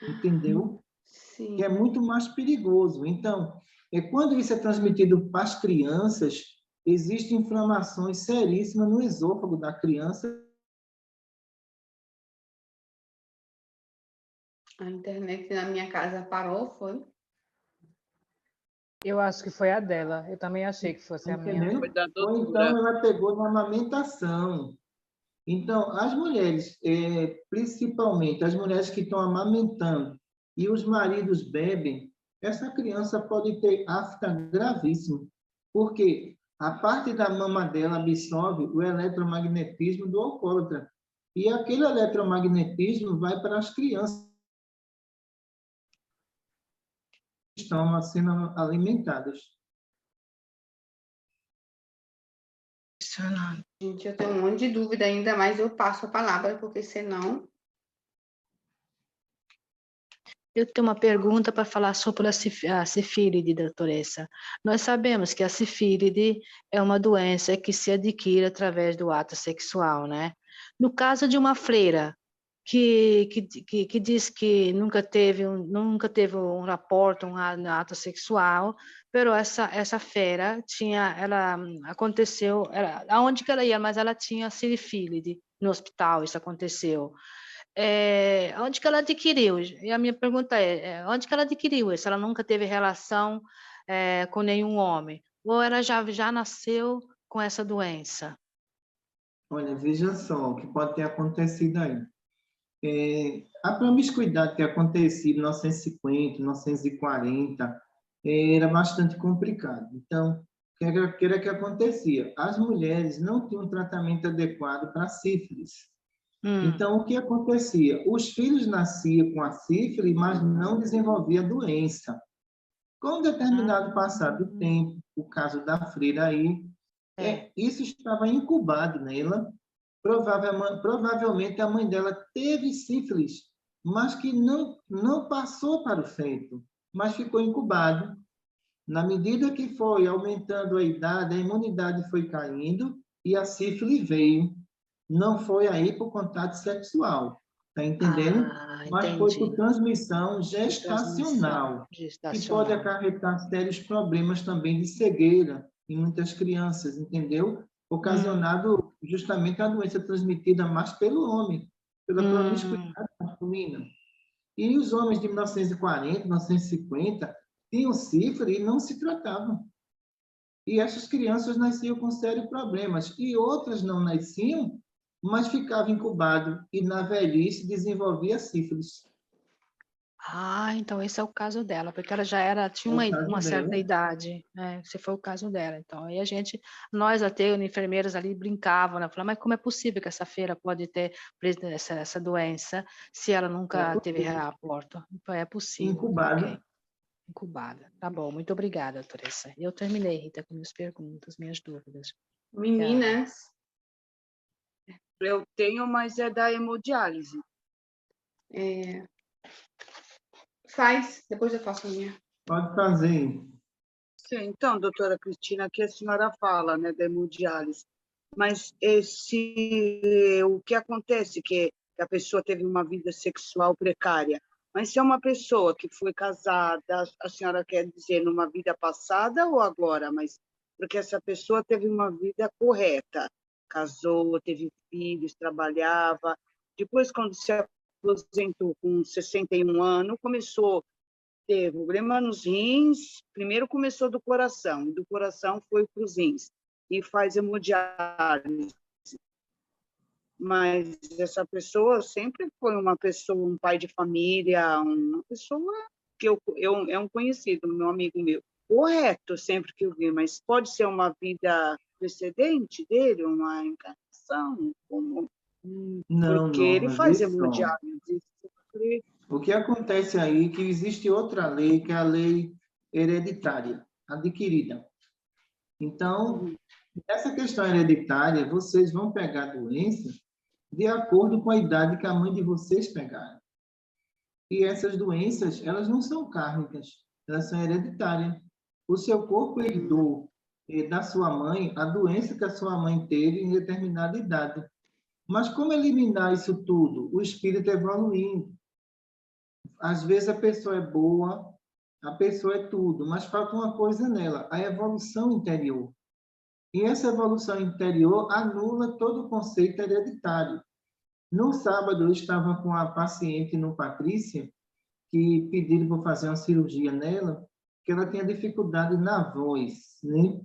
entendeu? Sim. Que é muito mais perigoso. Então, quando isso é transmitido para as crianças, existem inflamações seríssimas no esôfago da criança. A internet na minha casa parou, foi? Eu acho que foi a dela. Eu também achei que fosse a minha. Ou então ela pegou na amamentação. Então, as mulheres, principalmente as mulheres que estão amamentando e os maridos bebem, essa criança pode ter afta gravíssima, porque a parte da mama dela absorve o eletromagnetismo do alcoólatra. E aquele eletromagnetismo vai para as crianças que estão sendo alimentadas. Gente, eu tenho um monte de dúvida ainda, mas eu passo a palavra, porque senão... Eu tenho uma pergunta para falar sobre a sífilide, doutoressa. Nós sabemos que a sífilide é uma doença que se adquire através do ato sexual, né? No caso de uma freira que diz que nunca teve um raporte, um ato sexual, pero essa fera aconteceu, aonde que ela ia, mas ela tinha sífilis no hospital, isso aconteceu. Onde que ela adquiriu? E a minha pergunta onde que ela adquiriu isso? Ela nunca teve relação com nenhum homem? Ou ela já nasceu com essa doença? Olha, veja só o que pode ter acontecido aí. A promiscuidade que acontecia em 1950, 1940, era bastante complicado. Então, o que era que acontecia? As mulheres não tinham um tratamento adequado para a sífilis. Então, o que acontecia? Os filhos nasciam com a sífilis, mas não desenvolviam a doença. Com um determinado passar do tempo, o caso da freira aí, isso estava incubado nela. Provavelmente a mãe dela teve sífilis, mas que não passou para o feto, mas ficou incubado. Na medida que foi aumentando a idade, a imunidade foi caindo e a sífilis veio. Não foi aí por contato sexual, tá entendendo? Mas foi por transmissão gestacional, que pode acarretar sérios problemas também de cegueira em muitas crianças, entendeu? Ocasionado justamente a doença transmitida mais pelo homem, pela promiscuidade masculina. E os homens de 1940, 1950 tinham sífilis e não se tratavam. E essas crianças nasciam com sérios problemas. E outras não nasciam, mas ficavam incubadas e na velhice desenvolvia sífilis. Então esse é o caso dela, porque ela tinha uma certa idade, né? Esse foi o caso dela. Então, aí nós até, enfermeiras ali, brincavam, né? Falavam, mas como é possível que essa feira pode ter essa doença se ela nunca teve aborto? Então, é possível. Incubada. Okay. Incubada. Tá bom, muito obrigada, Teresa. Eu terminei, Rita, com minhas perguntas, minhas dúvidas. Meninas. Eu tenho, mas é da hemodiálise. Faz, depois eu faço a minha. Pode fazer. Sim, então, doutora Cristina, aqui a senhora fala, né, da hemodiálise, mas o que acontece que a pessoa teve uma vida sexual precária, mas se é uma pessoa que foi casada, a senhora quer dizer numa vida passada ou agora? Mas porque essa pessoa teve uma vida correta, casou, teve filhos, trabalhava, depois quando se aposentou com 61 anos, começou a ter problema nos rins, primeiro começou do coração foi para os rins, e faz hemodiálise. Mas essa pessoa sempre foi uma pessoa, um pai de família, uma pessoa que é um conhecido, meu amigo meu, correto sempre que eu vi, mas pode ser uma vida precedente dele, uma encarnação, porque ele faz hemodiálise. O que acontece aí é que existe outra lei, que é a lei hereditária, adquirida. Então, essa questão hereditária, vocês vão pegar a doença de acordo com a idade que a mãe de vocês pegaram. E essas doenças, elas não são kármicas, elas são hereditárias. O seu corpo herdou da sua mãe a doença que a sua mãe teve em determinada idade. Mas como eliminar isso tudo? O espírito evoluindo. Às vezes a pessoa é boa, a pessoa é tudo, mas falta uma coisa nela, a evolução interior. E essa evolução interior anula todo o conceito hereditário. No sábado, eu estava com a paciente no Patrícia, que pediram para fazer uma cirurgia nela, que ela tinha dificuldade na voz, né?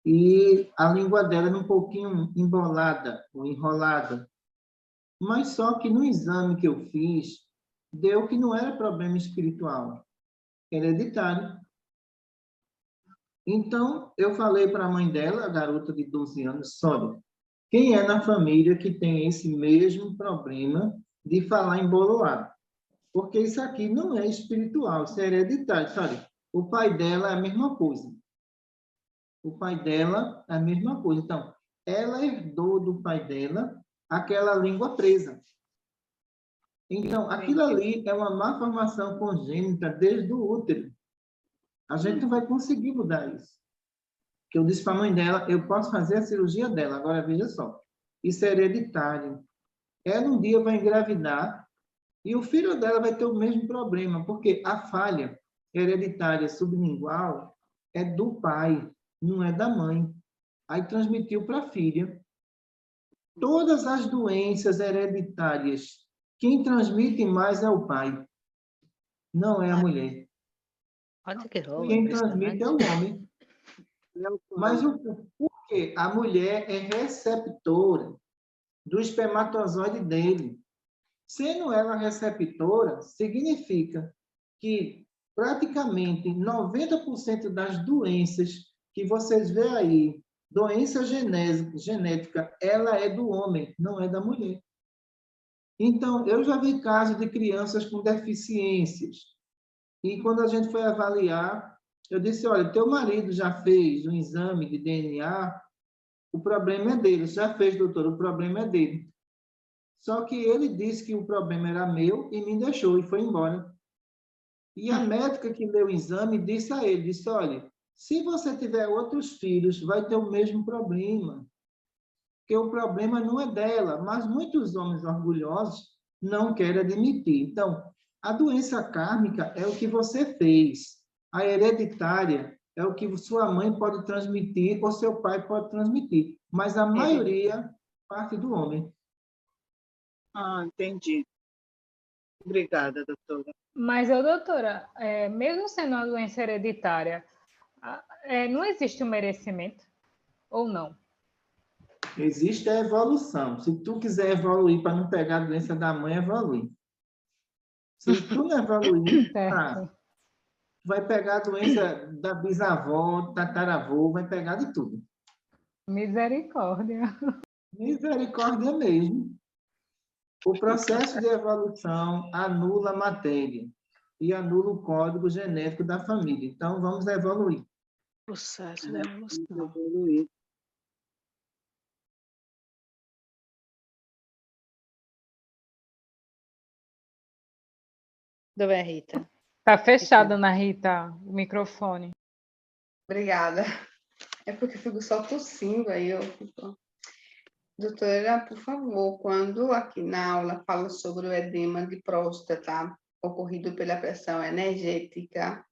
E a língua dela era um pouquinho embolada ou enrolada. Mas só que no exame que eu fiz, deu que não era problema espiritual, hereditário. Então, eu falei para a mãe dela, a garota de 12 anos, olha, quem é na família que tem esse mesmo problema de falar embolado? Porque isso aqui não é espiritual, isso é hereditário. Sabe? O pai dela é a mesma coisa. O pai dela é a mesma coisa. Então, ela herdou do pai dela aquela língua presa. Então, aquilo ali é uma má formação congênita desde o útero. A gente não vai conseguir mudar isso. Que eu disse para a mãe dela, eu posso fazer a cirurgia dela. Agora, veja só, isso é hereditário. Ela um dia vai engravidar E o filho dela vai ter o mesmo problema, porque a falha hereditária sublingual é do pai, não é da mãe. Aí transmitiu para a filha. Todas as doenças hereditárias, quem transmite mais é o pai, não é a mulher. Olha que roubo, Quem transmite é o homem. Mas por quê? A mulher é receptora do espermatozoide dele. Sendo ela receptora, significa que praticamente 90% das doenças que vocês vê aí, doença genética, ela é do homem, não é da mulher. Então, eu já vi casos de crianças com deficiências. E quando a gente foi avaliar, eu disse, olha, teu marido já fez um exame de DNA, o problema é dele. Já fez, doutor, o problema é dele. Só que ele disse que o problema era meu e me deixou e foi embora. E a médica que leu o exame disse a ele, disse, olha, se você tiver outros filhos, vai ter o mesmo problema. Porque o problema não é dela, mas muitos homens orgulhosos não querem admitir. Então, a doença kármica é o que você fez. A hereditária é o que sua mãe pode transmitir ou seu pai pode transmitir. Mas a maioria parte do homem. Ah, entendi. Obrigada, doutora. Mas, doutora, mesmo sendo uma doença hereditária, não existe um merecimento? Ou não? Existe a evolução. Se tu quiser evoluir para não pegar a doença da mãe, evolui. Se tu não evoluir, vai pegar a doença da bisavó, tataravô, vai pegar de tudo. Misericórdia. Misericórdia mesmo. O processo de evolução anula a matéria e anula o código genético da família. Então, vamos evoluir. Processo de evolução. Evoluir. Do bem, Rita. Tá fechado, Ana Rita, o microfone. Obrigada. É porque eu fico só tossindo, aí eu fico... Doutora, por favor, quando aqui na aula fala sobre o edema de próstata ocorrido pela pressão energética,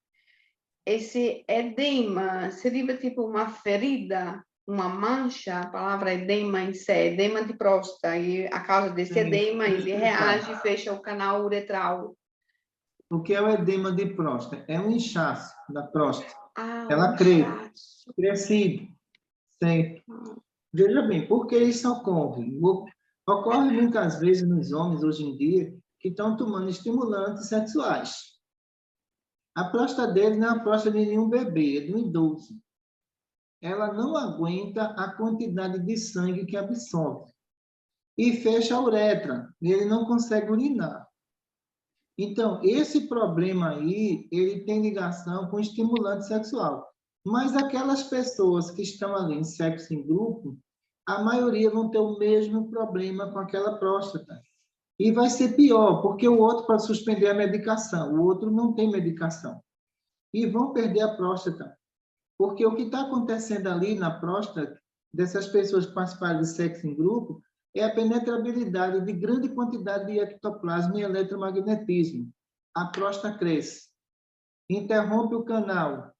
esse edema seria tipo uma ferida, uma mancha? A palavra edema em si, edema de próstata, e a causa desse edema ele reage e fecha o canal uretral. O que é o edema de próstata? É um inchaço da próstata. Ela cresce. Crescido. Certo. Veja bem, por que isso ocorre? Ocorre muitas vezes nos homens, hoje em dia, que estão tomando estimulantes sexuais. A próstata dele não é a próstata de nenhum bebê, é de um idoso. Ela não aguenta a quantidade de sangue que absorve. E fecha a uretra, e ele não consegue urinar. Então, esse problema aí, ele tem ligação com estimulante sexual. Mas aquelas pessoas que estão ali em sexo em grupo, a maioria vão ter o mesmo problema com aquela próstata. E vai ser pior, porque o outro pode suspender a medicação, o outro não tem medicação. E vão perder a próstata. Porque o que está acontecendo ali na próstata dessas pessoas que participaram de sexo em grupo é a penetrabilidade de grande quantidade de ectoplasma e eletromagnetismo. A próstata cresce, interrompe o canal.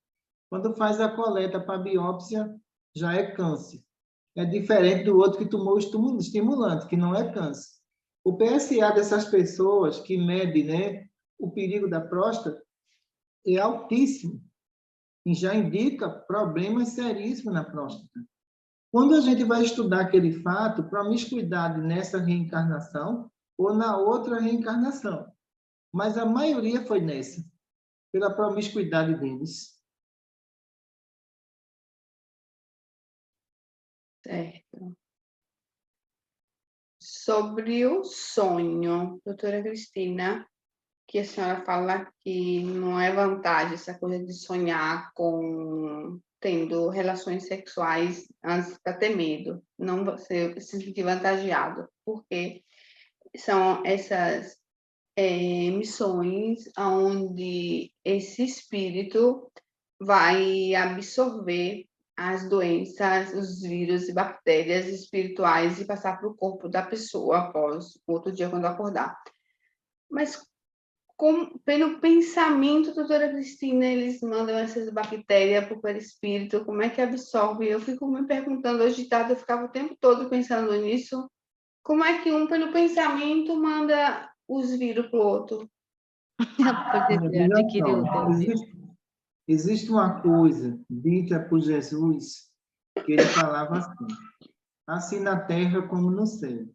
Quando faz a coleta para a biópsia, já é câncer. É diferente do outro que tomou o estimulante, que não é câncer. O PSA dessas pessoas que mede, né, o perigo da próstata é altíssimo e já indica problemas seríssimos na próstata. Quando a gente vai estudar aquele fato, promiscuidade nessa reencarnação ou na outra reencarnação. Mas a maioria foi nessa, pela promiscuidade deles. Certo. Sobre o sonho, doutora Cristina, que a senhora fala que não é vantagem essa coisa de sonhar com tendo relações sexuais antes para ter medo, não você se sentir vantageado, porque são essas missões onde esse espírito vai absorver as doenças, os vírus e bactérias espirituais e passar para o corpo da pessoa após o outro dia quando acordar. Mas pelo pensamento, doutora Cristina, eles mandam essas bactérias para o perispírito, como é que absorve? Eu fico me perguntando, hoje de tarde eu ficava o tempo todo pensando nisso, como é que um, pelo pensamento, manda os vírus para o outro? Adquiriu o domínio. Existe uma coisa dita por Jesus, que ele falava assim na terra como no céu.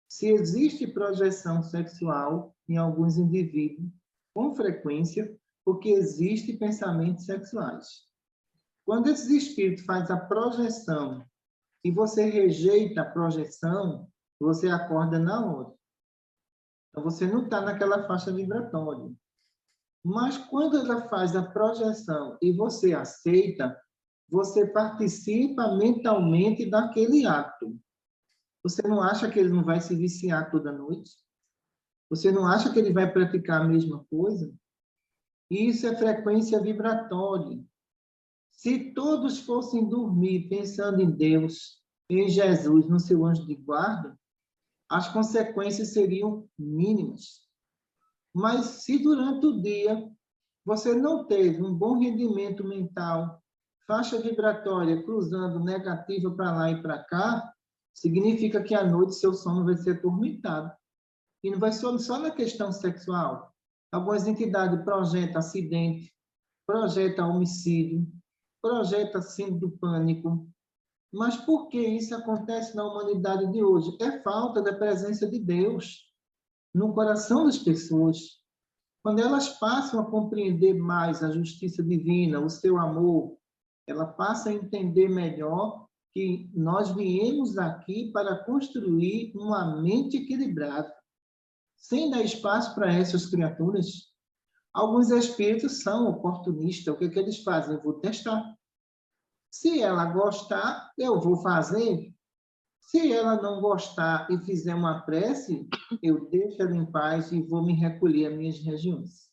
Se existe projeção sexual em alguns indivíduos, com frequência, porque existe pensamentos sexuais. Quando esse espírito faz a projeção e você rejeita a projeção, você acorda na hora. Então, você não está naquela faixa vibratória. Mas quando ela faz a projeção e você aceita, você participa mentalmente daquele ato. Você não acha que ele não vai se viciar toda noite? Você não acha que ele vai praticar a mesma coisa? Isso é frequência vibratória. Se todos fossem dormir pensando em Deus, em Jesus, no seu anjo de guarda, as consequências seriam mínimas. Mas se durante o dia você não teve um bom rendimento mental, faixa vibratória cruzando negativa para lá e para cá, significa que à noite seu sono vai ser atormentado. E não vai ser só na questão sexual. Algumas entidades projetam acidente, projetam homicídio, projetam síndrome do pânico. Mas por que isso acontece na humanidade de hoje? É falta da presença de Deus no coração das pessoas. Quando elas passam a compreender mais a justiça divina, o seu amor, ela passa a entender melhor que nós viemos aqui para construir uma mente equilibrada, sem dar espaço para essas criaturas. Alguns espíritos são oportunistas. O que eles fazem? Eu vou testar. Se ela gostar, eu vou fazer. Se ela não gostar e fizer uma prece, eu deixo ela em paz e vou me recolher às minhas regiões.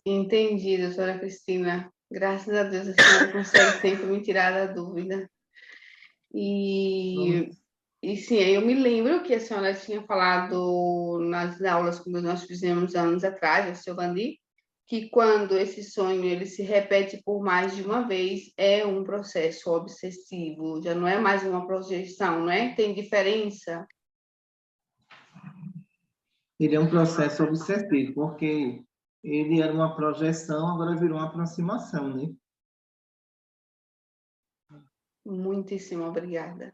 Entendi, doutora Cristina. Graças a Deus a senhora consegue sempre me tirar da dúvida. E sim, eu me lembro que a senhora tinha falado nas aulas que nós fizemos anos atrás, o seu Vandi, que quando esse sonho ele se repete por mais de uma vez, é um processo obsessivo, já não é mais uma projeção, não é? Tem diferença? Ele é um processo obsessivo, porque ele era uma projeção, agora virou uma aproximação, né? Muitíssimo obrigada.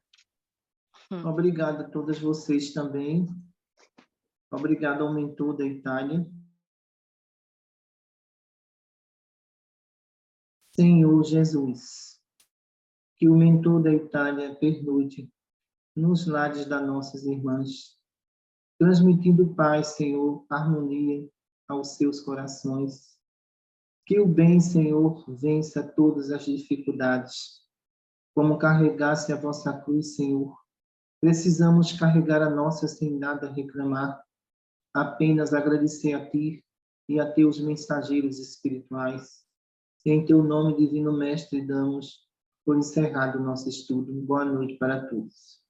Obrigado a todas vocês também. Obrigado ao mentor da Itália. Senhor Jesus, que o mentor da Itália pernute nos lares das nossas irmãs, transmitindo paz, Senhor, harmonia aos seus corações. Que o bem, Senhor, vença todas as dificuldades. Como carregasse a vossa cruz, Senhor, precisamos carregar a nossa sem nada reclamar, apenas agradecer a Ti e a Teus mensageiros espirituais. Em Teu nome, Divino Mestre, damos por encerrado o nosso estudo. Boa noite para todos.